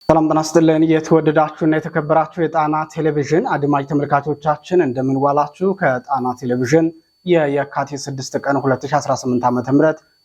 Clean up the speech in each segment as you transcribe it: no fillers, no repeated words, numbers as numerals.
ሰላም ጤና ይስጥልን የተወደዳችሁና የተከበራችሁ የጣና ቴሌቪዥን አድማጭ ተመልካቾቻችን እንደምን ዋላችሁ። ከጣና ቴሌቪዥን የካቲት 6 ቀን 2018 ዓ.ም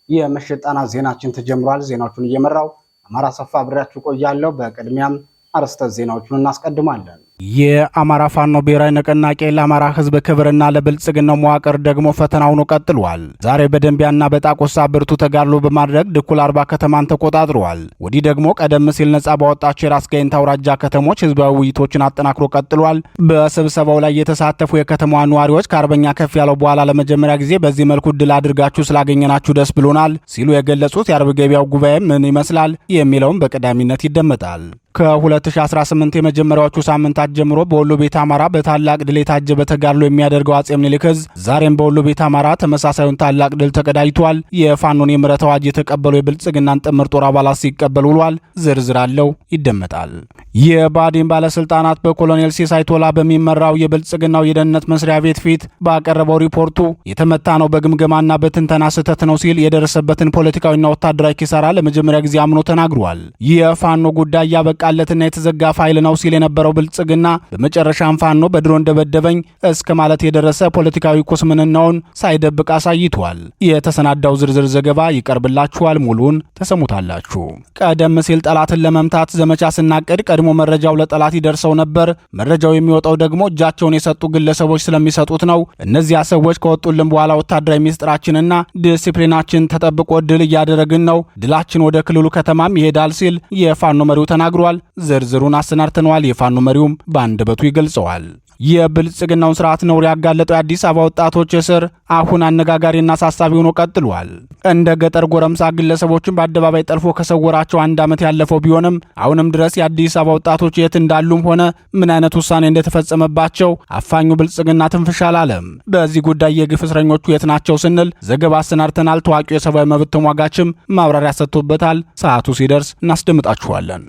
የምሽት ጣና ዜናችን ተጀምሯል። ዜናዎቹን እየመራው አማራ ሰፋ አብሬያችሁ ቆያለሁ። በቅድሚያም አርዕስተ ዜናዎቹን እናስቀድማለን። የአማራ ፋኖ ብሔራዊ ንቅናቄ ለአማራ ሕዝብ ክብርና ለብልጽግናው መዋቅር ደግሞ ፈተና ሆኖ ቀጥሏል። ዛሬ በደንቢያና በጣቆሳ ብርቱ ተጋድሎ በማድረግ ድኩል 40 ከተማን ተቆጣጥሯል። ወዲህ ደግሞ ቀደም ሲል ነጻ ባወጣቸው የራስ ጋይንት አውራጃ ከተሞች ህዝባዊ ውይይቶችን አጠናክሮ ቀጥሏል። በስብሰባው ላይ የተሳተፉ የከተማዋ ነዋሪዎች ከአርበኛ ከፍ ያለው በኋላ ለመጀመሪያ ጊዜ በዚህ መልኩ ድል አድርጋችሁ ስላገኘናችሁ ደስ ብሎናል ሲሉ የገለጹት የአርብ ገበያው ጉባኤ ምን ይመስላል የሚለውም በቀዳሚነት ይደመጣል። ከ2018 የመጀመሪያዎቹ ሳምንታት ጀምሮ በወሎ ቤት አማራ በታላቅ ድል የታጀበ ተጋድሎ የሚያደርገው አጼ ምኒልክ ዕዝ ዛሬም በወሎ ቤት አማራ ተመሳሳዩን ታላቅ ድል ተቀዳጅቷል። የፋኖን የምህረት አዋጅ የተቀበሉ የብልጽግናን ጥምር ጦር አባላት ሲቀበል ውሏል። ዝርዝር አለው ይደመጣል። የባዲን ባለስልጣናት በኮሎኔል ሲሳይ ቶላ በሚመራው የብልጽግናው የደህንነት መስሪያ ቤት ፊት ባቀረበው ሪፖርቱ የተመታ ነው በግምገማና በትንተና ስህተት ነው ሲል የደረሰበትን ፖለቲካዊና ወታደራዊ ኪሳራ ለመጀመሪያ ጊዜ አምኖ ተናግሯል። የፋኖ ጉዳይ ያበቃለትና የተዘጋ ፋይል ነው ሲል የነበረው ብልጽግና በመጨረሻም ፋኖ በድሮን ደበደበኝ እስከ ማለት የደረሰ ፖለቲካዊ ኩስምንናውን ሳይደብቅ አሳይቷል። የተሰናዳው ዝርዝር ዘገባ ይቀርብላችኋል። ሙሉን ተሰሙታላችሁ። ቀደም ሲል ጠላትን ለመምታት ዘመቻ ስናቀድ ቀድሞ መረጃው ለጠላት ይደርሰው ነበር። መረጃው የሚወጣው ደግሞ እጃቸውን የሰጡ ግለሰቦች ስለሚሰጡት ነው። እነዚያ ሰዎች ከወጡልን በኋላ ወታደራዊ ሚስጥራችንና ዲሲፕሊናችን ተጠብቆ ድል እያደረግን ነው። ድላችን ወደ ክልሉ ከተማም ይሄዳል ሲል የፋኖ መሪው ተናግሯል። ዝርዝሩን አሰናድተነዋል። የፋኖ መሪውም በአንደበቱ ይገልጸዋል። የብልጽግናውን ስርዓት ነውር ያጋለጠው የአዲስ አበባ ወጣቶች እስር አሁን አነጋጋሪና አሳሳቢ ሆኖ ቀጥሏል። እንደ ገጠር ጎረምሳ ግለሰቦችን በአደባባይ ጠልፎ ከሰወራቸው 1 ዓመት ያለፈው ቢሆንም አሁንም ድረስ የአዲስ አበባ ወጣቶች የት እንዳሉም ሆነ ምን አይነት ውሳኔ እንደተፈጸመባቸው አፋኙ ብልጽግና ትንፍሽ አላለም። በዚህ ጉዳይ የግፍ እስረኞቹ የት ናቸው ስንል ዘገባ አሰናድተናል። ታዋቂው የሰብአዊ መብት ተሟጋችም ማብራሪያ ሰጥቶበታል። ሰዓቱ ሲደርስ እናስደምጣችኋለን።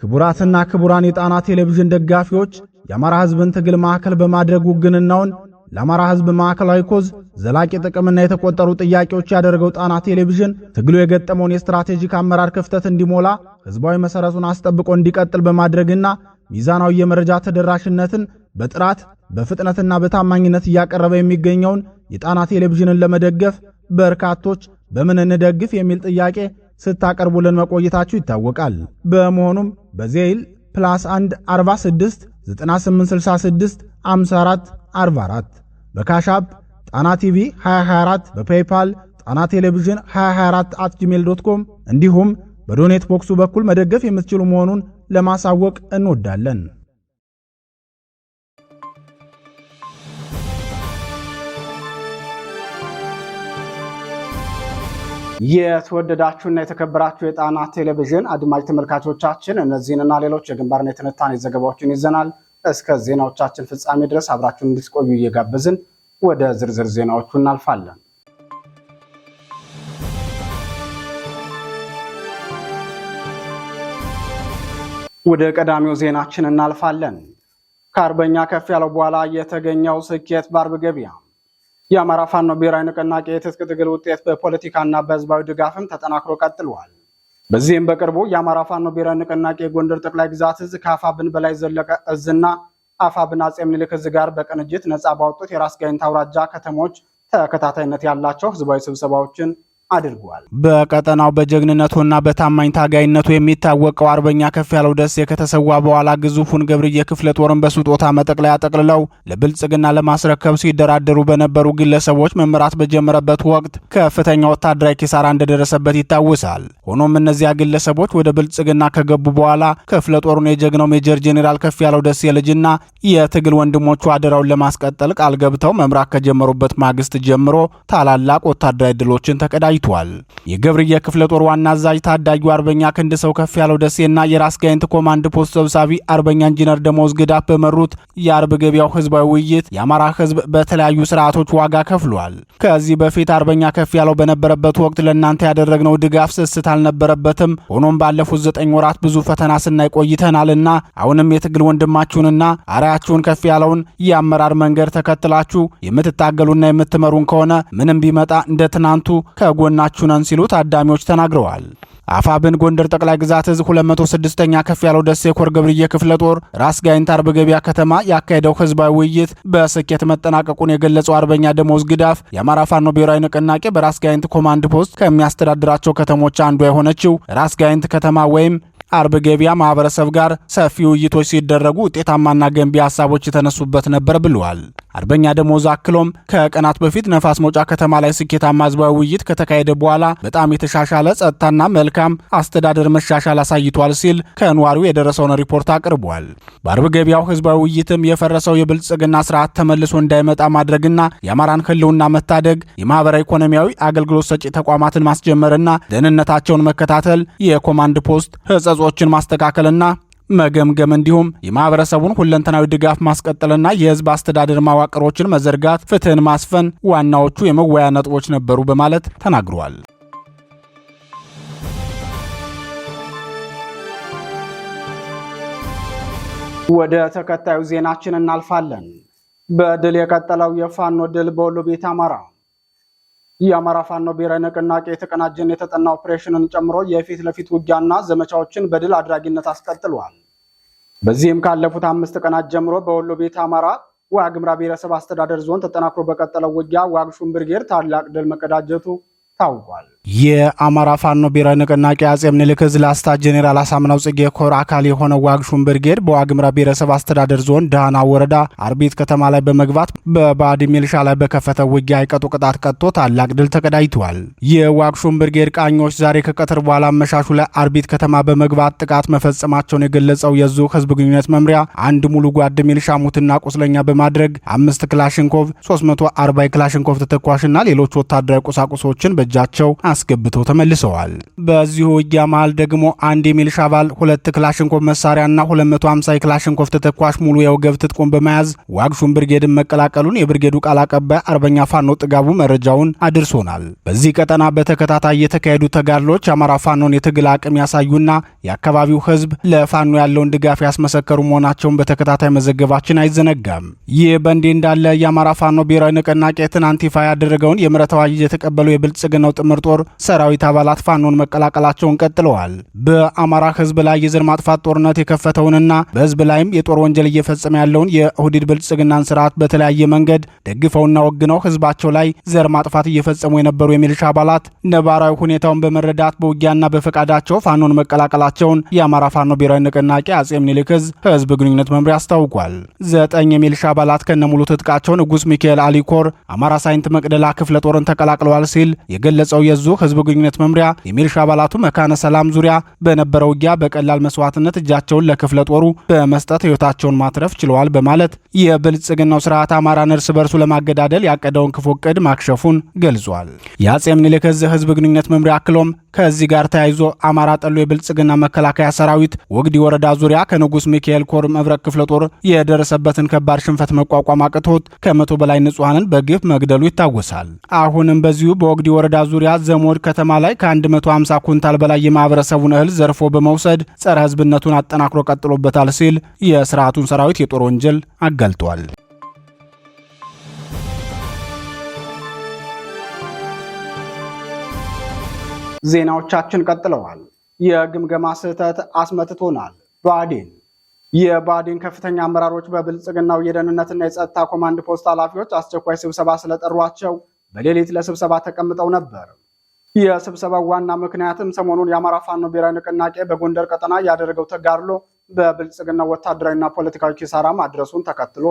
ክቡራትና ክቡራን የጣና ቴሌቪዥን ደጋፊዎች የአማራ ሕዝብን ትግል ማዕከል በማድረግ ውግንናውን ለአማራ ሕዝብ ማዕከላዊ ኮዝ ዘላቂ ጥቅምና የተቆጠሩ ጥያቄዎች ያደረገው ጣና ቴሌቪዥን ትግሉ የገጠመውን የስትራቴጂክ አመራር ክፍተት እንዲሞላ ሕዝባዊ መሰረቱን አስጠብቆ እንዲቀጥል በማድረግና ሚዛናዊ የመረጃ ተደራሽነትን በጥራት በፍጥነትና በታማኝነት እያቀረበ የሚገኘውን የጣና ቴሌቪዥንን ለመደገፍ በርካቶች በምን እንደግፍ የሚል ጥያቄ ስታቀርቡልን መቆየታችሁ ይታወቃል። በመሆኑም በዜል +1 46 9866 54 44 በካሻፕ ጣና ቲቪ 2024 በፔይፓል ጣና ቴሌቪዥን 2024@gmail.com እንዲሁም በዶኔት ቦክሱ በኩል መደገፍ የምትችሉ መሆኑን ለማሳወቅ እንወዳለን። የተወደዳችሁና የተከበራችሁ የጣና ቴሌቪዥን አድማጭ ተመልካቾቻችን እነዚህንና ሌሎች የግንባርና የትንታኔ ዘገባዎችን ይዘናል። እስከ ዜናዎቻችን ፍጻሜ ድረስ አብራችሁን እንድትቆዩ እየጋበዝን ወደ ዝርዝር ዜናዎቹ እናልፋለን። ወደ ቀዳሚው ዜናችን እናልፋለን። ከአርበኛ ከፍ ያለው በኋላ የተገኘው ስኬት በአርብ ገበያ የአማራ ፋኖ ብሔራዊ ንቅናቄ የትጥቅ ትግል ውጤት በፖለቲካና በህዝባዊ ድጋፍም ተጠናክሮ ቀጥሏል። በዚህም በቅርቡ የአማራ ፋኖ ብሔራዊ ንቅናቄ ጎንደር ጠቅላይ ግዛት እዝ ከአፋብን በላይ ዘለቀ እዝና አፋብን አጼ ምኒልክ እዝ ጋር በቅንጅት ነጻ ባወጡት የራስ ጋይንት አውራጃ ከተሞች ተከታታይነት ያላቸው ህዝባዊ ስብሰባዎችን አድርጓል። በቀጠናው በጀግንነቱና በታማኝ ታጋይነቱ የሚታወቀው አርበኛ ከፍ ያለው ደሴ ከተሰዋ በኋላ ግዙፉን ገብርዬ ክፍለ ጦርን በስጦታ መጠቅለያ ጠቅልለው ለብልጽግና ለማስረከብ ሲደራደሩ በነበሩ ግለሰቦች መመራት በጀመረበት ወቅት ከፍተኛ ወታደራዊ ኪሳራ እንደደረሰበት ይታወሳል። ሆኖም እነዚያ ግለሰቦች ወደ ብልጽግና ከገቡ በኋላ ክፍለ ጦሩን የጀግናው ሜጀር ጄኔራል ከፍ ያለው ደሴ ልጅና የትግል ወንድሞቹ አደራውን ለማስቀጠል ቃል ገብተው መምራት ከጀመሩበት ማግስት ጀምሮ ታላላቅ ወታደራዊ ድሎችን ተቀዳጅተዋል። ተቀዳጅቷል። የገብርዬ ክፍለ ጦር ዋና አዛዥ ታዳጊው አርበኛ ክንድ ሰው ከፍ ያለው ደሴና የራስ ጋይንት ኮማንድ ፖስት ሰብሳቢ አርበኛ ኢንጂነር ደሞዝ ግዳፍ በመሩት የአርብ ገበያው ህዝባዊ ውይይት የአማራ ህዝብ በተለያዩ ስርዓቶች ዋጋ ከፍሏል። ከዚህ በፊት አርበኛ ከፍ ያለው በነበረበት ወቅት ለእናንተ ያደረግነው ድጋፍ ስስት አልነበረበትም። ሆኖም ባለፉት 9 ወራት ብዙ ፈተና ስናይ ቆይተናልና አሁንም የትግል ወንድማችሁንና አርአያችሁን ከፍ ያለውን የአመራር መንገድ ተከትላችሁ የምትታገሉና የምትመሩን ከሆነ ምንም ቢመጣ እንደ ትናንቱ ከጎናችሁ ነን ሲሉ ታዳሚዎች ተናግረዋል። አፋብን ጎንደር ጠቅላይ ግዛት እዝ 206ኛ ከፍ ያለው ደሴ ኮር ገብርዬ ክፍለ ጦር ራስ ጋይንት አርብ ገበያ ከተማ ያካሄደው ህዝባዊ ውይይት በስኬት መጠናቀቁን የገለጸው አርበኛ ደሞዝ ግዳፍ የአማራ ፋኖ ብሔራዊ ንቅናቄ በራስ ጋይንት ኮማንድ ፖስት ከሚያስተዳድራቸው ከተሞች አንዷ የሆነችው ራስ ጋይንት ከተማ ወይም አርብ ገበያ ማህበረሰብ ጋር ሰፊ ውይይቶች ሲደረጉ ውጤታማና ገንቢ ሀሳቦች የተነሱበት ነበር ብለዋል። አርበኛ ደሞዝ አክሎም ከቀናት በፊት ነፋስ መውጫ ከተማ ላይ ስኬታማ ህዝባዊ ውይይት ከተካሄደ በኋላ በጣም የተሻሻለ ጸጥታና መልካም አስተዳደር መሻሻል አሳይቷል ሲል ከነዋሪው የደረሰውን ሪፖርት አቅርቧል። በአርብ ገበያው ህዝባዊ ውይይትም የፈረሰው የብልጽግና ስርዓት ተመልሶ እንዳይመጣ ማድረግና የአማራን ህልውና መታደግ፣ የማህበራዊ ኢኮኖሚያዊ አገልግሎት ሰጪ ተቋማትን ማስጀመርና ደህንነታቸውን መከታተል፣ የኮማንድ ፖስት ህጸጾችን ማስተካከልና መገምገም እንዲሁም የማህበረሰቡን ሁለንተናዊ ድጋፍ ማስቀጠልና የህዝብ አስተዳደር መዋቅሮችን መዘርጋት፣ ፍትህን ማስፈን ዋናዎቹ የመወያ ነጥቦች ነበሩ በማለት ተናግረዋል። ወደ ተከታዩ ዜናችን እናልፋለን። በድል የቀጠለው የፋኖ ድል በወሎ ቤት አማራ። የአማራ ፋኖ ብሔራዊ ንቅናቄ የተቀናጀን የተጠና ኦፕሬሽንን ጨምሮ የፊት ለፊት ውጊያና ዘመቻዎችን በድል አድራጊነት አስቀጥሏል። በዚህም ካለፉት 5 ቀናት ጀምሮ በወሎ ቤት አማራ ዋግምራ ብሔረሰብ አስተዳደር ዞን ተጠናክሮ በቀጠለው ውጊያ ዋግሹም ብርጌድ ታላቅ ድል መቀዳጀቱ ታውቋል። የአማራ ፋኖ ብሔራዊ ንቅናቄ አጼ ምኒልክ ዕዝ ላስታ ጄኔራል አሳምነው ጽጌ ኮር አካል የሆነው ዋግሹም ብርጌድ በዋግምራ ብሔረሰብ አስተዳደር ዞን ደሃና ወረዳ አርቢት ከተማ ላይ በመግባት በባዕድ ሚሊሻ ላይ በከፈተው ውጊያ አይቀጡ ቅጣት ቀጥቶ ታላቅ ድል ተቀዳጅቷል። የዋግሹም ብርጌድ ቃኞች ዛሬ ከቀትር በኋላ አመሻሹ ላይ አርቢት ከተማ በመግባት ጥቃት መፈጸማቸውን የገለጸው የዙ ህዝብ ግንኙነት መምሪያ አንድ ሙሉ ጓድ ሚሊሻ ሙትና ቁስለኛ በማድረግ 5 ክላሽንኮቭ፣ 340 ክላሽንኮቭ ተተኳሽና ሌሎች ወታደራዊ ቁሳቁሶችን በእጃቸው አስገብተው ተመልሰዋል። በዚሁ ውጊያ መሃል ደግሞ አንድ የሚሊሻ አባል 2 ክላሽንኮቭ መሳሪያና 250 ክላሽንኮቭ ተተኳሽ ሙሉ የወገብ ትጥቁን በመያዝ ዋግሹም ብርጌድን መቀላቀሉን የብርጌዱ ቃል አቀባይ አርበኛ ፋኖ ጥጋቡ መረጃውን አድርሶናል። በዚህ ቀጠና በተከታታይ የተካሄዱ ተጋድሎች የአማራ ፋኖን የትግል አቅም ያሳዩና የአካባቢው ህዝብ ለፋኖ ያለውን ድጋፍ ያስመሰከሩ መሆናቸውን በተከታታይ መዘገባችን አይዘነጋም። ይህ በእንዲህ እንዳለ የአማራ ፋኖ ብሔራዊ ንቅናቄ ትናንት ይፋ ያደረገውን የምህረት አዋጅ የተቀበሉ የብልጽግናው ጥምር ጦር ሰራዊት አባላት ፋኖን መቀላቀላቸውን ቀጥለዋል። በአማራ ህዝብ ላይ የዘር ማጥፋት ጦርነት የከፈተውንና በህዝብ ላይም የጦር ወንጀል እየፈጸመ ያለውን የኦህዴድ ብልጽግናን ስርዓት በተለያየ መንገድ ደግፈውና ወግነው ህዝባቸው ላይ ዘር ማጥፋት እየፈጸሙ የነበሩ የሚሊሻ አባላት ነባራዊ ሁኔታውን በመረዳት በውጊያና በፈቃዳቸው ፋኖን መቀላቀላቸውን የአማራ ፋኖ ብሔራዊ ንቅናቄ አጼ ምኒልክ ዕዝ ህዝብ ግንኙነት መምሪያ አስታውቋል። 9 የሚሊሻ አባላት ከነሙሉ ትጥቃቸው ንጉስ ሚካኤል አሊኮር አማራ ሳይንት መቅደላ ክፍለ ጦርን ተቀላቅለዋል ሲል የገለጸው የዙ ህዝብ ግንኙነት መምሪያ የሚሊሻ አባላቱ መካነ ሰላም ዙሪያ በነበረው ውጊያ በቀላል መስዋዕትነት እጃቸውን ለክፍለ ጦሩ በመስጠት ህይወታቸውን ማትረፍ ችለዋል በማለት የብልጽግናው ስርዓት አማራን እርስ በርሱ ለማገዳደል ያቀደውን ክፉ ዕቅድ ማክሸፉን ገልጿል። የአጼ ምኒልክ ዕዝ ህዝብ ግንኙነት መምሪያ አክሎም ከዚህ ጋር ተያይዞ አማራ ጠሎ የብልጽግና መከላከያ ሰራዊት ወግዲ ወረዳ ዙሪያ ከንጉስ ሚካኤል ኮር መብረቅ ክፍለ ጦር የደረሰበትን ከባድ ሽንፈት መቋቋም አቅቶት ከ100 በላይ ንጹሃንን በግፍ መግደሉ ይታወሳል። አሁንም በዚሁ በወግዲ ወረዳ ዙሪያ ዘሞድ ከተማ ላይ ከ150 ኩንታል በላይ የማህበረሰቡን እህል ዘርፎ በመውሰድ ጸረ ህዝብነቱን አጠናክሮ ቀጥሎበታል ሲል የስርዓቱን ሰራዊት የጦር ወንጀል አጋልጧል። ዜናዎቻችን ቀጥለዋል። የግምገማ ስህተት አስመትቶናል። ብአዴን የብአዴን ከፍተኛ አመራሮች በብልጽግናው የደህንነትና የጸጥታ ኮማንድ ፖስት ኃላፊዎች አስቸኳይ ስብሰባ ስለጠሯቸው በሌሊት ለስብሰባ ተቀምጠው ነበር። የስብሰባው ዋና ምክንያትም ሰሞኑን የአማራ ፋኖ ብሔራዊ ንቅናቄ በጎንደር ቀጠና ያደረገው ተጋድሎ በብልጽግና ወታደራዊና ፖለቲካዊ ኪሳራ ማድረሱን ተከትሎ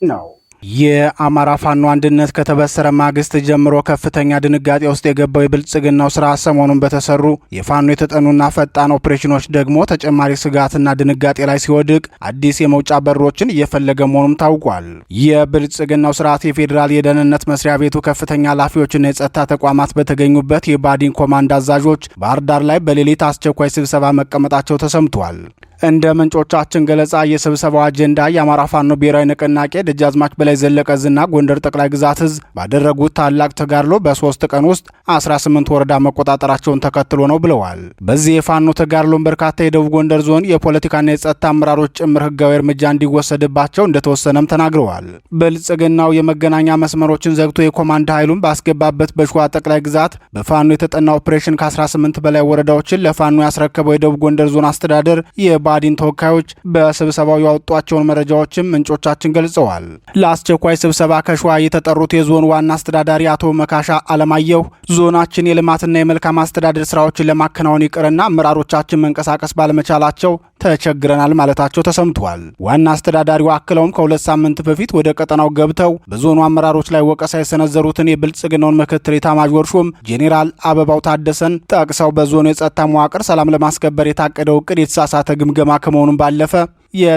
ነው። የአማራ ፋኖ አንድነት ከተበሰረ ማግስት ጀምሮ ከፍተኛ ድንጋጤ ውስጥ የገባው የብልጽግናው ስራ ሰሞኑን በተሰሩ የፋኖ የተጠኑና ፈጣን ኦፕሬሽኖች ደግሞ ተጨማሪ ስጋትና ድንጋጤ ላይ ሲወድቅ አዲስ የመውጫ በሮችን እየፈለገ መሆኑም ታውቋል። የብልጽግናው ስርዓት የፌዴራል የደህንነት መስሪያ ቤቱ ከፍተኛ ኃላፊዎችና የጸጥታ ተቋማት በተገኙበት የባዲን ኮማንድ አዛዦች ባህር ዳር ላይ በሌሊት አስቸኳይ ስብሰባ መቀመጣቸው ተሰምቷል። እንደ ምንጮቻችን ገለጻ የስብሰባው አጀንዳ የአማራ ፋኖ ብሔራዊ ንቅናቄ ደጃዝማች በላይ ዘለቀ ዕዝና ጎንደር ጠቅላይ ግዛት ዕዝ ባደረጉት ታላቅ ተጋድሎ በ3 ቀን ውስጥ 18 ወረዳ መቆጣጠራቸውን ተከትሎ ነው ብለዋል። በዚህ የፋኖ ተጋድሎን በርካታ የደቡብ ጎንደር ዞን የፖለቲካና የጸጥታ አመራሮች ጭምር ህጋዊ እርምጃ እንዲወሰድባቸው እንደተወሰነም ተናግረዋል። ብልጽግናው የመገናኛ መስመሮችን ዘግቶ የኮማንድ ኃይሉን ባስገባበት በሸዋ ጠቅላይ ግዛት በፋኖ የተጠና ኦፕሬሽን ከ18 በላይ ወረዳዎችን ለፋኖ ያስረከበው የደቡብ ጎንደር ዞን አስተዳደር የባዲን ተወካዮች በስብሰባው ያወጧቸውን መረጃዎችም ምንጮቻችን ገልጸዋል። ለአስቸኳይ ስብሰባ ከሸዋ የተጠሩት የዞን ዋና አስተዳዳሪ አቶ መካሻ አለማየሁ ዞናችን የልማትና የመልካም አስተዳደር ስራዎችን ለማከናወን ይቅርና አመራሮቻችን መንቀሳቀስ ባለመቻላቸው ተቸግረናል ማለታቸው ተሰምቷል። ዋና አስተዳዳሪው አክለውም ከ2 ሳምንት በፊት ወደ ቀጠናው ገብተው በዞኑ አመራሮች ላይ ወቀሳ የሰነዘሩትን የብልጽግናውን ምክትል ኤታማዦር ሹም ጄኔራል አበባው ታደሰን ጠቅሰው በዞኑ የጸጥታ መዋቅር ሰላም ለማስከበር የታቀደው እቅድ የተሳሳተ ግምገማ ከመሆኑም ባለፈ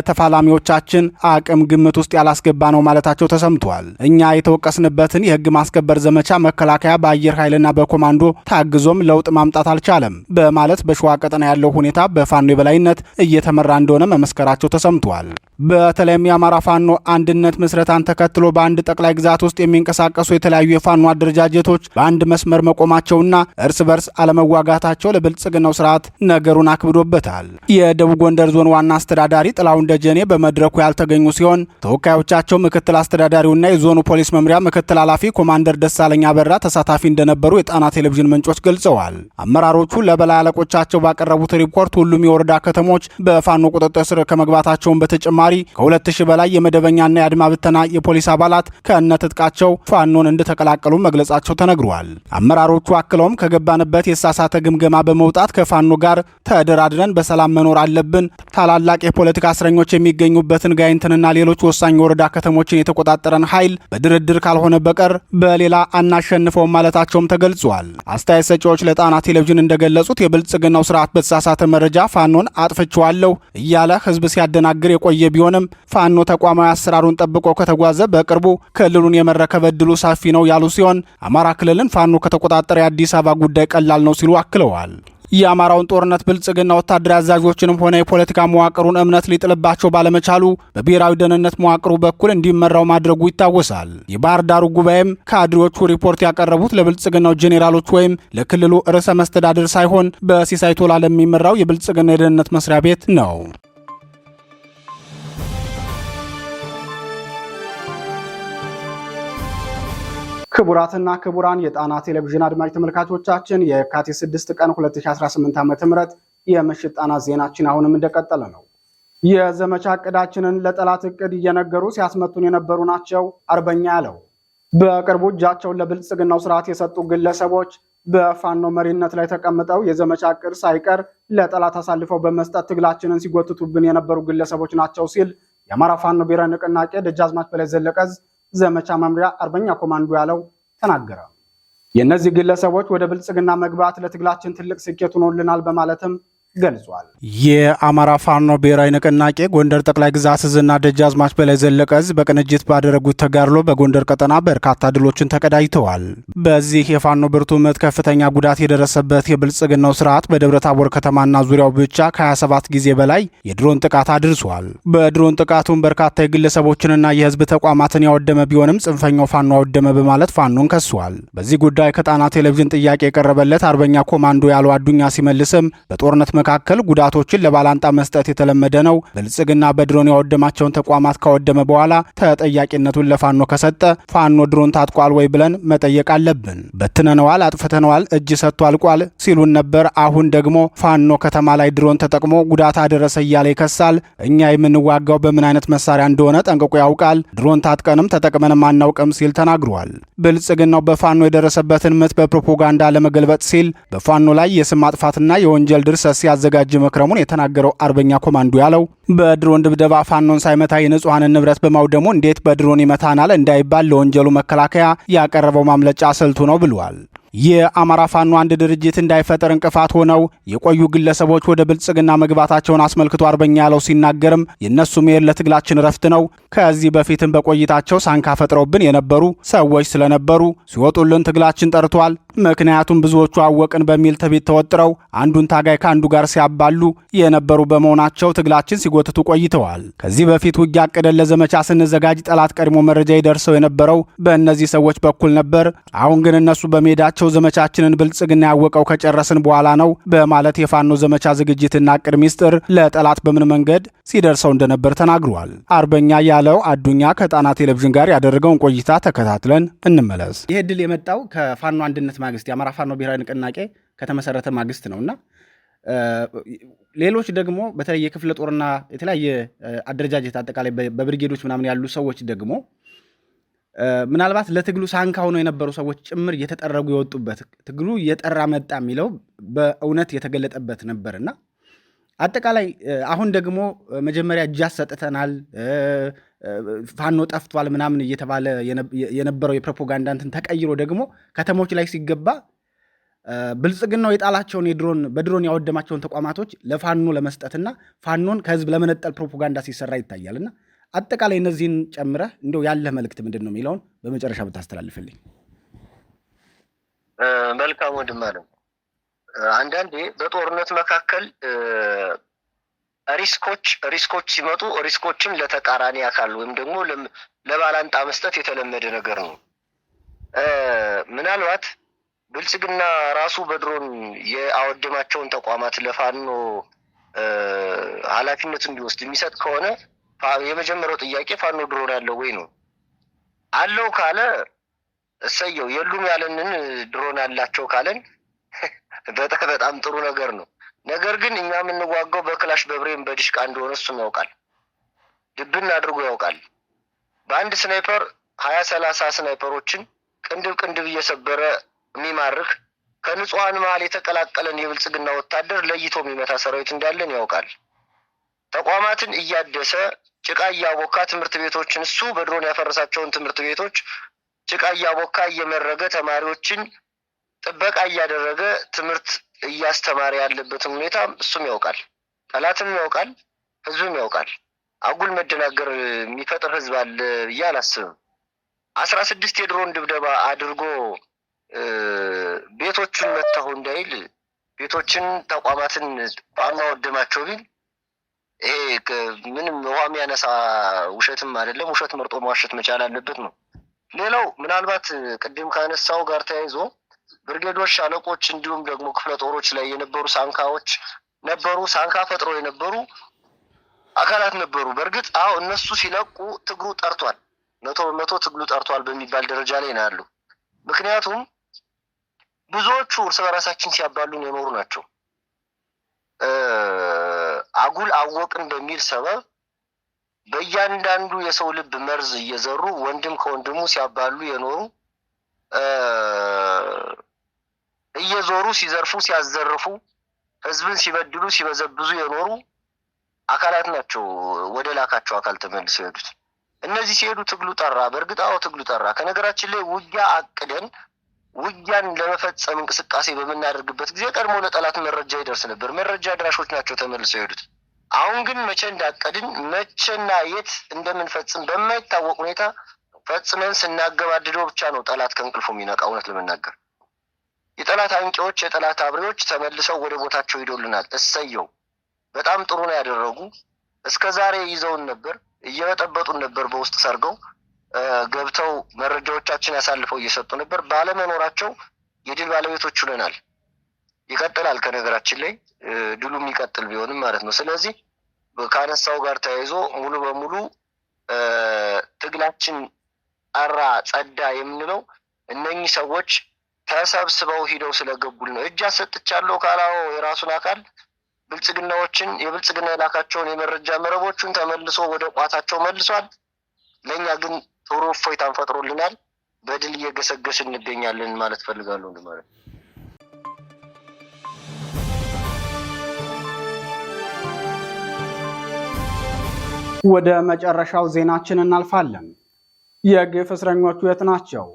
የተፋላሚዎቻችን አቅም ግምት ውስጥ ያላስገባ ነው ማለታቸው ተሰምቷል። እኛ የተወቀስንበትን የህግ ማስከበር ዘመቻ መከላከያ በአየር ኃይልና በኮማንዶ ታግዞም ለውጥ ማምጣት አልቻለም በማለት በሸዋ ቀጠና ያለው ሁኔታ በፋኖ የበላይነት እየተመራ እንደሆነ መመስከራቸው ተሰምቷል። በተለይም የአማራ ፋኖ አንድነት ምስረታን ተከትሎ በአንድ ጠቅላይ ግዛት ውስጥ የሚንቀሳቀሱ የተለያዩ የፋኖ አደረጃጀቶች በአንድ መስመር መቆማቸውና እርስ በርስ አለመዋጋታቸው ለብልጽግናው ስርዓት ነገሩን አክብዶበታል። የደቡብ ጎንደር ዞን ዋና አስተዳዳሪ ጥላሁን ደጀኔ በመድረኩ ያልተገኙ ሲሆን ተወካዮቻቸው ምክትል አስተዳዳሪውና የዞኑ ፖሊስ መምሪያ ምክትል ኃላፊ ኮማንደር ደሳለኝ አበራ ተሳታፊ እንደነበሩ የጣና ቴሌቪዥን ምንጮች ገልጸዋል። አመራሮቹ ለበላይ አለቆቻቸው ባቀረቡት ሪፖርት ሁሉም የወረዳ ከተሞች በፋኖ ቁጥጥር ስር ከመግባታቸውን በተጨማሪ ከ2000 በላይ የመደበኛና የአድማ ብተና የፖሊስ አባላት ከነትጥቃቸው ፋኖን እንደተቀላቀሉ መግለጻቸው ተነግሯል። አመራሮቹ አክለውም ከገባንበት የሳሳተ ግምገማ በመውጣት ከፋኖ ጋር ተደራድረን በሰላም መኖር አለብን፣ ታላላቅ የፖለቲካ እስረኞች የሚገኙበትን ጋይንትንና ሌሎች ወሳኝ የወረዳ ከተሞችን የተቆጣጠረን ኃይል በድርድር ካልሆነ በቀር በሌላ አናሸንፈውም ማለታቸውም ተገልጿል። አስተያየት ሰጪዎች ለጣና ቴሌቪዥን እንደገለጹት የብልጽግናው ስርዓት በተሳሳተ መረጃ ፋኖን አጥፍቼዋለሁ እያለ ህዝብ ሲያደናግር የቆየ ቢሆንም ፋኖ ተቋማዊ አሰራሩን ጠብቆ ከተጓዘ በቅርቡ ክልሉን የመረከብ ዕድሉ ሰፊ ነው ያሉ ሲሆን አማራ ክልልን ፋኖ ከተቆጣጠረ የአዲስ አበባ ጉዳይ ቀላል ነው ሲሉ አክለዋል። የአማራውን ጦርነት ብልጽግና ወታደራዊ አዛዦችንም ሆነ የፖለቲካ መዋቅሩን እምነት ሊጥልባቸው ባለመቻሉ በብሔራዊ ደህንነት መዋቅሩ በኩል እንዲመራው ማድረጉ ይታወሳል። የባህር ዳሩ ጉባኤም ካድሬዎቹ ሪፖርት ያቀረቡት ለብልጽግናው ጄኔራሎች ወይም ለክልሉ ርዕሰ መስተዳድር ሳይሆን በሲሳይ ቶላ ለሚመራው የብልጽግና የደህንነት መስሪያ ቤት ነው። ክቡራትና ክቡራን የጣና ቴሌቪዥን አድማጭ ተመልካቾቻችን የካቲት 6 ቀን 2018 ዓ.ም የምሽት ጣና ዜናችን አሁንም እንደቀጠለ ነው። የዘመቻ እቅዳችንን ለጠላት እቅድ እየነገሩ ሲያስመቱን የነበሩ ናቸው አርበኛ ያለው በቅርቡ እጃቸውን ለብልጽግናው ስርዓት የሰጡ ግለሰቦች በፋኖ መሪነት ላይ ተቀምጠው የዘመቻ እቅድ ሳይቀር ለጠላት አሳልፈው በመስጠት ትግላችንን ሲጎትቱብን የነበሩ ግለሰቦች ናቸው ሲል የአማራ ፋኖ ብሔራዊ ንቅናቄ ደጃዝማች በላይ ዘለቀ ዕዝ ዘመቻ መምሪያ አርበኛ ኮማንዶ ያለው ተናገረ። የእነዚህ ግለሰቦች ወደ ብልጽግና መግባት ለትግላችን ትልቅ ስኬት ሆኖልናል በማለትም ገልጿል። የአማራ ፋኖ ብሔራዊ ንቅናቄ ጎንደር ጠቅላይ ግዛት ዕዝና ደጃዝማች በላይ ዘለቀ ዕዝ በቅንጅት ባደረጉት ተጋድሎ በጎንደር ቀጠና በርካታ ድሎችን ተቀዳጅተዋል። በዚህ የፋኖ ብርቱ ምት ከፍተኛ ጉዳት የደረሰበት የብልጽግናው ስርዓት በደብረ ታቦር ከተማና ዙሪያው ብቻ ከ27 ጊዜ በላይ የድሮን ጥቃት አድርሷል። በድሮን ጥቃቱን በርካታ የግለሰቦችንና የህዝብ ተቋማትን ያወደመ ቢሆንም ጽንፈኛው ፋኖ አወደመ በማለት ፋኖን ከሷል። በዚህ ጉዳይ ከጣና ቴሌቪዥን ጥያቄ የቀረበለት አርበኛ ኮማንዶ ያለው አዱኛ ሲመልስም በጦርነት መካከል ጉዳቶችን ለባላንጣ መስጠት የተለመደ ነው። ብልጽግና በድሮን ያወደማቸውን ተቋማት ካወደመ በኋላ ተጠያቂነቱን ለፋኖ ከሰጠ ፋኖ ድሮን ታጥቋል ወይ ብለን መጠየቅ አለብን። በትነነዋል፣ አጥፍተነዋል፣ እጅ ሰጥቶ አልቋል ሲሉን ነበር። አሁን ደግሞ ፋኖ ከተማ ላይ ድሮን ተጠቅሞ ጉዳት አደረሰ እያለ ይከሳል። እኛ የምንዋጋው በምን አይነት መሳሪያ እንደሆነ ጠንቅቆ ያውቃል። ድሮን ታጥቀንም ተጠቅመንም አናውቅም ሲል ተናግሯል። ብልጽግናው በፋኖ የደረሰበትን ምት በፕሮፓጋንዳ ለመገልበጥ ሲል በፋኖ ላይ የስም ማጥፋትና የወንጀል ድርሰት ሲያዘጋጅ መክረሙን የተናገረው አርበኛ ኮማንዶ ያለው በድሮን ድብደባ ፋኖን ሳይመታ የንጹሃንን ንብረት በማውደሙ እንዴት በድሮን ይመታናል እንዳይባል ለወንጀሉ መከላከያ ያቀረበው ማምለጫ ስልቱ ነው ብሏል። የአማራ ፋኖ አንድ ድርጅት እንዳይፈጠር እንቅፋት ሆነው የቆዩ ግለሰቦች ወደ ብልጽግና መግባታቸውን አስመልክቶ አርበኛ ያለው ሲናገርም የነሱ መሄድ ለትግላችን ረፍት ነው። ከዚህ በፊትም በቆይታቸው ሳንካ ፈጥረውብን የነበሩ ሰዎች ስለነበሩ ሲወጡልን ትግላችን ጠርቷል። ምክንያቱም ብዙዎቹ አወቅን በሚል ትዕቢት ተወጥረው አንዱን ታጋይ ከአንዱ ጋር ሲያባሉ የነበሩ በመሆናቸው ትግላችን ሲጎትቱ ቆይተዋል። ከዚህ በፊት ውጊያ አቅደን ለዘመቻ ስንዘጋጅ ጠላት ቀድሞ መረጃ ይደርሰው የነበረው በእነዚህ ሰዎች በኩል ነበር። አሁን ግን እነሱ በሜዳቸው ዘመቻችንን ብልጽግና ያወቀው ከጨረስን በኋላ ነው በማለት የፋኖ ዘመቻ ዝግጅትና ዕቅድ ሚስጥር ለጠላት በምን መንገድ ሲደርሰው እንደነበር ተናግሯል። አርበኛ ያለው አዱኛ ከጣና ቴሌቪዥን ጋር ያደረገውን ቆይታ ተከታትለን እንመለስ። ይህ ድል የመጣው ከፋኖ አንድነት ማግስት የአማራ ፋኖ ብሔራዊ ንቅናቄ ከተመሰረተ ማግስት ነውና ሌሎች ደግሞ በተለይ የክፍለ ጦርና የተለያየ አደረጃጀት አጠቃላይ በብርጌዶች ምናምን ያሉ ሰዎች ደግሞ ምናልባት ለትግሉ ሳንካ ሆነው የነበሩ ሰዎች ጭምር እየተጠረጉ የወጡበት ትግሉ እየጠራ መጣ የሚለው በእውነት የተገለጠበት ነበርና አጠቃላይ አሁን ደግሞ መጀመሪያ እጅ አሰጥተናል ፋኖ ጠፍቷል ምናምን እየተባለ የነበረው የፕሮፓጋንዳ እንትን ተቀይሮ ደግሞ ከተሞች ላይ ሲገባ ብልጽግናው የጣላቸውን በድሮን ያወደማቸውን ተቋማቶች ለፋኖ ለመስጠትና ፋኖን ከህዝብ ለመነጠል ፕሮፓጋንዳ ሲሰራ ይታያልና አጠቃላይ እነዚህን ጨምረህ እንደው ያለህ መልእክት ምንድን ነው የሚለውን በመጨረሻ ብታስተላልፍልኝ። መልካም ወንድም አለ። አንዳንዴ በጦርነት መካከል ሪስኮች ሲመጡ ሪስኮችን ለተቃራኒ አካል ወይም ደግሞ ለባላንጣ መስጠት የተለመደ ነገር ነው። ምናልባት ብልጽግና ራሱ በድሮን የአወደማቸውን ተቋማት ለፋኖ ኃላፊነት እንዲወስድ የሚሰጥ ከሆነ የመጀመሪያው ጥያቄ ፋኖ ድሮን ያለው ወይ ነው። አለው ካለ እሰየው፣ የሉም ያለንን ድሮን ያላቸው ካለን በጣም ጥሩ ነገር ነው። ነገር ግን እኛ የምንዋጋው በክላሽ በብሬን በዲሽቃ እንደሆነ እሱም ያውቃል፣ ድብን አድርጎ ያውቃል። በአንድ ስናይፐር 20-30 ስናይፐሮችን ቅንድብ እየሰበረ የሚማርክ ከንጹሃን መሀል የተቀላቀለን የብልጽግና ወታደር ለይቶ የሚመታ ሰራዊት እንዳለን ያውቃል። ተቋማትን እያደሰ ጭቃ እያቦካ ትምህርት ቤቶችን እሱ በድሮን ያፈረሳቸውን ትምህርት ቤቶች ጭቃ እያቦካ እየመረገ ተማሪዎችን ጥበቃ እያደረገ ትምህርት እያስተማረ ያለበትን ሁኔታ እሱም ያውቃል፣ ጠላትም ያውቃል፣ ህዝብም ያውቃል። አጉል መደናገር የሚፈጥር ህዝብ አለ ብዬ አላስብም። 16 የድሮን ድብደባ አድርጎ ቤቶችን መታሁ እንዳይል ቤቶችን ተቋማትን ፋኖ ወደማቸው ቢል ይሄ ምንም ውሃ የሚያነሳ ውሸትም አይደለም። ውሸት መርጦ መዋሸት መቻል አለበት ነው። ሌላው ምናልባት ቅድም ካነሳው ጋር ተያይዞ ብርጌዶች፣ ሻለቆች እንዲሁም ደግሞ ክፍለ ጦሮች ላይ የነበሩ ሳንካዎች ነበሩ። ሳንካ ፈጥረው የነበሩ አካላት ነበሩ። በእርግጥ እነሱ ሲለቁ ትግሉ ጠርቷል፣ 100% ትግሉ ጠርቷል በሚባል ደረጃ ላይ ነው ያሉ። ምክንያቱም ብዙዎቹ እርስ በራሳችን ሲያባሉን የኖሩ ናቸው። አጉል አወቅን በሚል ሰበብ በእያንዳንዱ የሰው ልብ መርዝ እየዘሩ ወንድም ከወንድሙ ሲያባሉ የኖሩ እየዞሩ ሲዘርፉ ሲያዘርፉ ህዝብን ሲበድሉ ሲበዘብዙ የኖሩ አካላት ናቸው ወደ ላካቸው አካል ተመልሰው ሄዱት። እነዚህ ሲሄዱ ትግሉ ጠራ። በእርግጥ ትግሉ ጠራ። ከነገራችን ላይ ውጊያ አቅደን ውጊያን ለመፈጸም እንቅስቃሴ በምናደርግበት ጊዜ ቀድሞ ለጠላት መረጃ ይደርስ ነበር። መረጃ አድራሾች ናቸው ተመልሰው ሄዱት። አሁን ግን መቼ እንዳቀድን መቼና የት እንደምንፈጽም በማይታወቅ ሁኔታ ፈጽመን ስናገባድደው ብቻ ነው ጠላት ከእንቅልፉ የሚነቃ። እውነት ለመናገር የጠላት አንቂዎች፣ የጠላት አብሬዎች ተመልሰው ወደ ቦታቸው ሄደውልናል። እሰየው፣ በጣም ጥሩ ነው ያደረጉ። እስከዛሬ ይዘውን ነበር፣ እየበጠበጡን ነበር፣ በውስጥ ሰርገው ገብተው መረጃዎቻችን ያሳልፈው እየሰጡ ነበር። ባለመኖራቸው የድል ባለቤቶች ሆነናል። ይቀጥላል። ከነገራችን ላይ ድሉ የሚቀጥል ቢሆንም ማለት ነው። ስለዚህ ካነሳው ጋር ተያይዞ ሙሉ በሙሉ ትግላችን ጠራ ጸዳ የምንለው እነኚህ ሰዎች ተሰብስበው ሂደው ስለገቡል ነው። እጅ አሰጥቻለሁ ካላው የራሱን አካል ብልጽግናዎችን የብልጽግና የላካቸውን የመረጃ መረቦቹን ተመልሶ ወደ ቋታቸው መልሷል። ለእኛ ግን ጥሩ እፎይታን ፈጥሮልናል። በድል እየገሰገስን እንገኛለን ማለት ፈልጋለሁ ማለት ወደ መጨረሻው ዜናችን እናልፋለን። የግፍ እስረኞቹ የት ናቸው?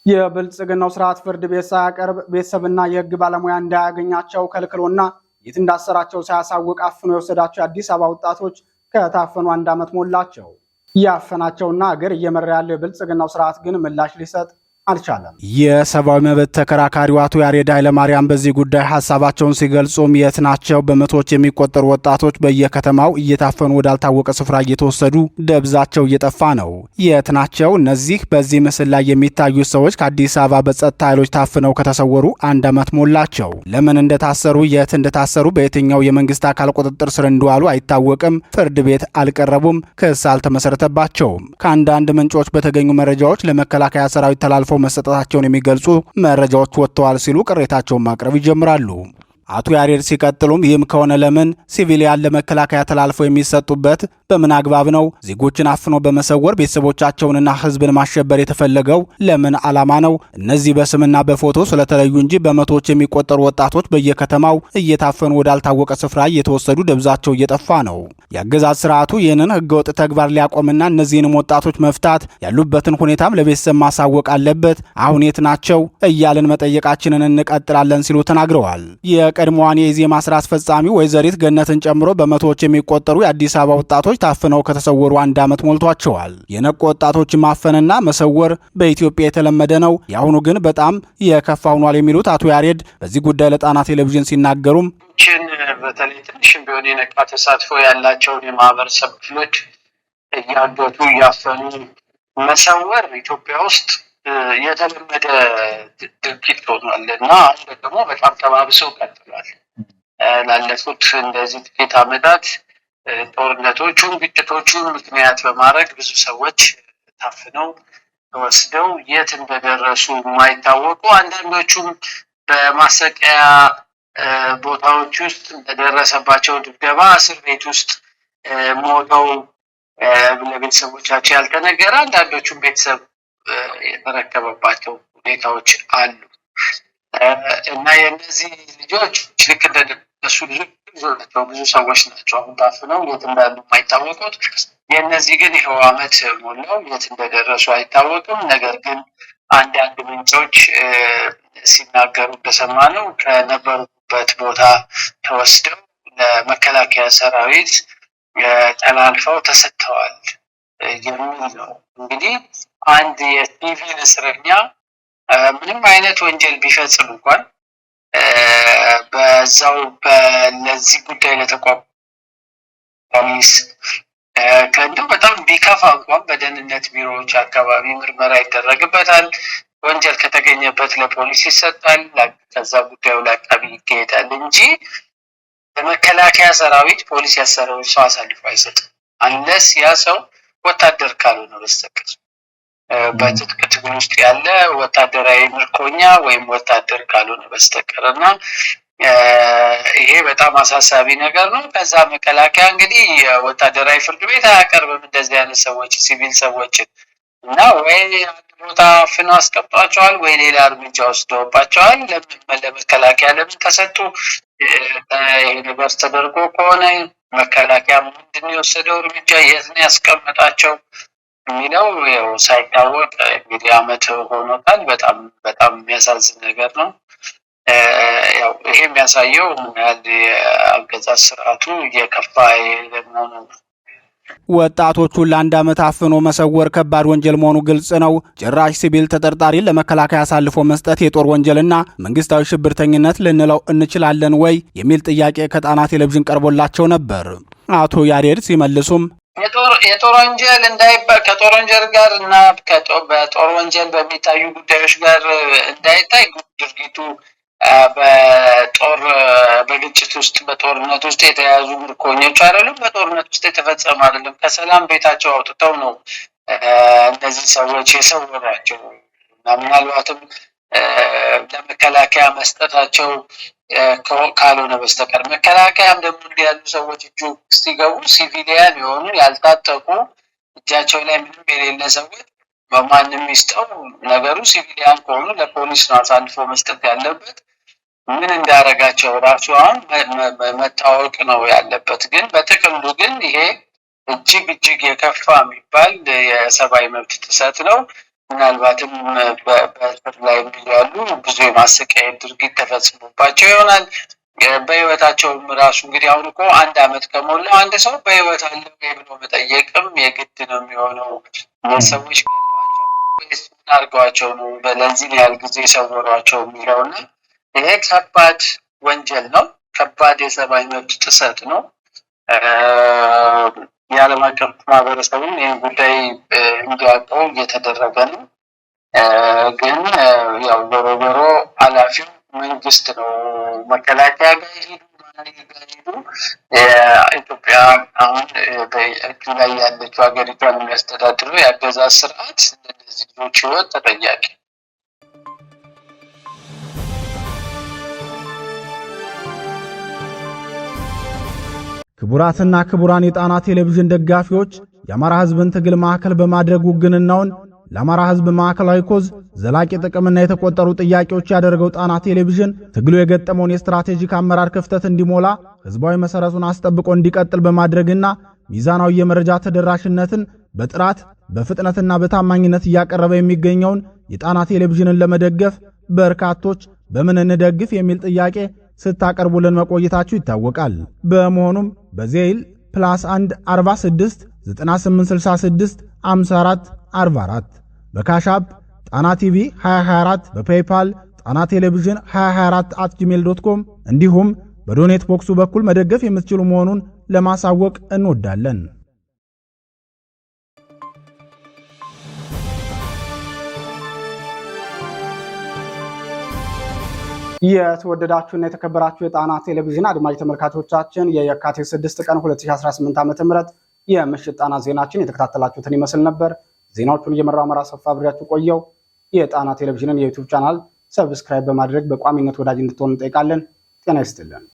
የብልጽግናው ስርዓት ፍርድ ቤት ሳያቀርብ ቤተሰብና የህግ ባለሙያ እንዳያገኛቸው ከልክሎና የት እንዳሰራቸው ሳያሳውቅ አፍኖ የወሰዳቸው የአዲስ አበባ ወጣቶች ከታፈኑ 1 ዓመት ሞላቸው። ያፈናቸውና አገር እየመራ ያለው የብልጽግናው ስርዓት ግን ምላሽ ሊሰጥ አልቻለም። የሰብአዊ መብት ተከራካሪው አቶ ያሬድ ኃይለማርያም በዚህ ጉዳይ ሀሳባቸውን ሲገልጹም የት ናቸው? በመቶዎች የሚቆጠሩ ወጣቶች በየከተማው እየታፈኑ ወዳልታወቀ ስፍራ እየተወሰዱ ደብዛቸው እየጠፋ ነው። የት ናቸው? እነዚህ በዚህ ምስል ላይ የሚታዩት ሰዎች ከአዲስ አበባ በጸጥታ ኃይሎች ታፍነው ከተሰወሩ 1 ዓመት ሞላቸው። ለምን እንደታሰሩ፣ የት እንደታሰሩ፣ በየትኛው የመንግስት አካል ቁጥጥር ስር እንደዋሉ አይታወቅም። ፍርድ ቤት አልቀረቡም። ክስ አልተመሰረተባቸውም። ከአንዳንድ ምንጮች በተገኙ መረጃዎች ለመከላከያ ሰራዊት ተላልፈው መሰጠታቸውን የሚገልጹ መረጃዎች ወጥተዋል ሲሉ ቅሬታቸውን ማቅረብ ይጀምራሉ። አቶ ያሬድ ሲቀጥሉም ይህም ከሆነ ለምን ሲቪሊያን ለመከላከያ ተላልፈው የሚሰጡበት በምን አግባብ ነው? ዜጎችን አፍኖ በመሰወር ቤተሰቦቻቸውንና ህዝብን ማሸበር የተፈለገው ለምን ዓላማ ነው? እነዚህ በስምና በፎቶ ስለተለዩ እንጂ በመቶዎች የሚቆጠሩ ወጣቶች በየከተማው እየታፈኑ ወዳልታወቀ ስፍራ እየተወሰዱ ደብዛቸው እየጠፋ ነው። የአገዛዝ ስርዓቱ ይህንን ህገወጥ ተግባር ሊያቆምና እነዚህንም ወጣቶች መፍታት ያሉበትን ሁኔታም ለቤተሰብ ማሳወቅ አለበት። አሁን የት ናቸው እያልን መጠየቃችንን እንቀጥላለን ሲሉ ተናግረዋል። የቀድሞዋን የኢዜማ ስራ አስፈጻሚ ወይዘሪት ገነትን ጨምሮ በመቶዎች የሚቆጠሩ የአዲስ አበባ ወጣቶች ታፍነው ከተሰወሩ 1 ዓመት ሞልቷቸዋል። የነቁ ወጣቶችን ማፈንና መሰወር በኢትዮጵያ የተለመደ ነው። የአሁኑ ግን በጣም የከፋ ሆኗል የሚሉት አቶ ያሬድ በዚህ ጉዳይ ለጣና ቴሌቪዥን ሲናገሩም በተለይ ትንሽም ቢሆን የነቃ ተሳትፎ ያላቸውን የማህበረሰብ ክፍሎች እያገቱ እያፈኑ መሰወር ኢትዮጵያ ውስጥ የተለመደ ድርጊት ሆኗል እና አሁን ደግሞ በጣም ተባብሰው ቀጥሏል። ላለፉት እንደዚህ ጥቂት ዓመታት ጦርነቶቹን፣ ግጭቶቹን ምክንያት በማድረግ ብዙ ሰዎች ታፍነው ተወስደው የት እንደደረሱ የማይታወቁ አንዳንዶቹም በማሰቃያ ቦታዎች ውስጥ በደረሰባቸው ድብደባ እስር ቤት ውስጥ ሞተው ለቤተሰቦቻቸው ያልተነገረ አንዳንዶቹም ቤተሰብ የተረከበባቸው ሁኔታዎች አሉ እና የእነዚህ ልጆች ልክ እንደነሱ ናቸው። ብዙ ሰዎች ናቸው አሁን ታፍነው የት እንዳሉ የማይታወቁት። የእነዚህ ግን ይኸው ዓመት ሞላው፣ የት እንደደረሱ አይታወቅም። ነገር ግን አንዳንድ ምንጮች ሲናገሩ እንደሰማነው ከነበሩበት ቦታ ተወስደው ለመከላከያ ሰራዊት ተላልፈው ተሰጥተዋል የሚል ነው። እንግዲህ አንድ የሲቪል እስረኛ ምንም አይነት ወንጀል ቢፈጽም እንኳን በዛው በነዚህ ጉዳይ ለተቋቋመ ፖሊስ ከእንዲሁ በጣም ቢከፋ እንኳን በደህንነት ቢሮዎች አካባቢ ምርመራ ይደረግበታል። ወንጀል ከተገኘበት ለፖሊስ ይሰጣል። ከዛ ጉዳዩ ለአቃቢ ይካሄዳል እንጂ ለመከላከያ ሰራዊት ፖሊስ ያሰረውን ሰው አሳልፎ አይሰጥም አንለስ ያ ሰው ወታደር ካልሆነ በስተቀር። በትጥቅ ትግል ውስጥ ያለ ወታደራዊ ምርኮኛ ወይም ወታደር ካልሆነ በስተቀር እና ይሄ በጣም አሳሳቢ ነገር ነው። ከዛ መከላከያ እንግዲህ ወታደራዊ ፍርድ ቤት አያቀርብም እንደዚህ አይነት ሰዎች ሲቪል ሰዎችን እና ወይ አንድ ቦታ አፍነው አስቀምጧቸዋል ወይ ሌላ እርምጃ ወስደውባቸዋል። ለመከላከያ ለምን ተሰጡ? ይሄ ነገር ተደርጎ ከሆነ መከላከያ ምንድን የወሰደው እርምጃ? የት ነው ያስቀመጣቸው የሚለው ያው ሳይታወቅ እንግዲህ ዓመት ሆኖታል። በጣም በጣም የሚያሳዝን ነገር ነው። ያው ይሄ የሚያሳየው የአገዛዝ ስርዓቱ እየከፋ ለመሆኑ ነው። ወጣቶቹን ለ1 ዓመት አፍኖ መሰወር ከባድ ወንጀል መሆኑ ግልጽ ነው። ጭራሽ ሲቪል ተጠርጣሪን ለመከላከያ አሳልፎ መስጠት የጦር ወንጀልና መንግስታዊ ሽብርተኝነት ልንለው እንችላለን ወይ የሚል ጥያቄ ከጣና ቴሌቪዥን ቀርቦላቸው ነበር። አቶ ያሬድ ሲመልሱም የጦር ወንጀል እንዳይባል ከጦር ወንጀል ጋር እና በጦር ወንጀል በሚታዩ ጉዳዮች ጋር እንዳይታይ ድርጊቱ በግጭት ውስጥ በጦርነት ውስጥ የተያዙ ምርኮኞች አይደሉም። በጦርነት ውስጥ የተፈጸመ አይደለም። ከሰላም ቤታቸው አውጥተው ነው እነዚህ ሰዎች የሰወሯቸው እና ምናልባትም ለመከላከያ መስጠታቸው ካልሆነ በስተቀር መከላከያም ደግሞ እንዲያሉ ሰዎች እጁ ሲገቡ ሲቪሊያን የሆኑ ያልታጠቁ እጃቸው ላይ ምንም የሌለ ሰዎች በማንም ይስጠው ነገሩ ሲቪሊያን ከሆኑ ለፖሊስ ነው አሳልፎ መስጠት ያለበት። ምን እንዳረጋቸው ራሱ አሁን መታወቅ ነው ያለበት። ግን በጥቅሉ ግን ይሄ እጅግ የከፋ የሚባል የሰብአዊ መብት ጥሰት ነው። ምናልባትም በእስር ላይ ያሉ ብዙ የማሰቃየት ድርጊት ተፈጽሞባቸው ይሆናል። በህይወታቸውም ራሱ እንግዲህ አሁን እኮ 1 ዓመት ከሞላው አንድ ሰው በህይወት አለ ወይ ብሎ መጠየቅም የግድ ነው የሚሆነው። ሰዎች ገለዋቸው ወይስ ምን አድርገዋቸው ነው ለዚህ ያህል ጊዜ የሰወሯቸው የሚለውና ይሄ ከባድ ወንጀል ነው። ከባድ የሰብአዊ መብት ጥሰት ነው። የዓለም አቀፍ ማህበረሰብም ይህን ጉዳይ እንዲያውቀው እየተደረገ ነው። ግን ያው ዞሮ ኃላፊው መንግስት ነው። መከላከያ ጋር ሄዱ ኢትዮጵያ አሁን በእጁ ላይ ያለችው ሀገሪቷን የሚያስተዳድረው የአገዛዝ ስርዓት እነዚህ ልጆች ህይወት ተጠያቂ። ክቡራትና ክቡራን የጣና ቴሌቪዥን ደጋፊዎች የአማራ ህዝብን ትግል ማዕከል በማድረግ ውግንናውን ለአማራ ህዝብ ማዕከላዊ ኮዝ ዘላቂ ጥቅምና የተቆጠሩ ጥያቄዎች ያደረገው ጣና ቴሌቪዥን ትግሉ የገጠመውን የስትራቴጂክ አመራር ክፍተት እንዲሞላ ህዝባዊ መሰረቱን አስጠብቆ እንዲቀጥል በማድረግና ሚዛናዊ የመረጃ ተደራሽነትን በጥራት በፍጥነትና በታማኝነት እያቀረበ የሚገኘውን የጣና ቴሌቪዥንን ለመደገፍ በርካቶች በምን እንደግፍ የሚል ጥያቄ ስታቀርቡልን መቆየታችሁ ይታወቃል። በመሆኑም በዜል +1 46 9866 54 44 በካሻፕ ጣና ቲቪ 2024 በፔይፓል ጣና ቴሌቪዥን 2024@gmail.com እንዲሁም በዶኔት ቦክሱ በኩል መደገፍ የምትችሉ መሆኑን ለማሳወቅ እንወዳለን። የተወደዳችሁና የተከበራችሁ የጣና ቴሌቪዥን አድማጭ ተመልካቾቻችን የየካቲት 6 ቀን 2018 ዓ.ም የምሽት ጣና ዜናችን የተከታተላችሁትን ይመስል ነበር። ዜናዎቹን እየመራው አማራ ሰፋ አብሬያችሁ ቆየው። የጣና ቴሌቪዥንን የዩቲዩብ ቻናል ሰብስክራይብ በማድረግ በቋሚነት ወዳጅ እንድትሆኑ እንጠይቃለን። ጤና ይስጥልን።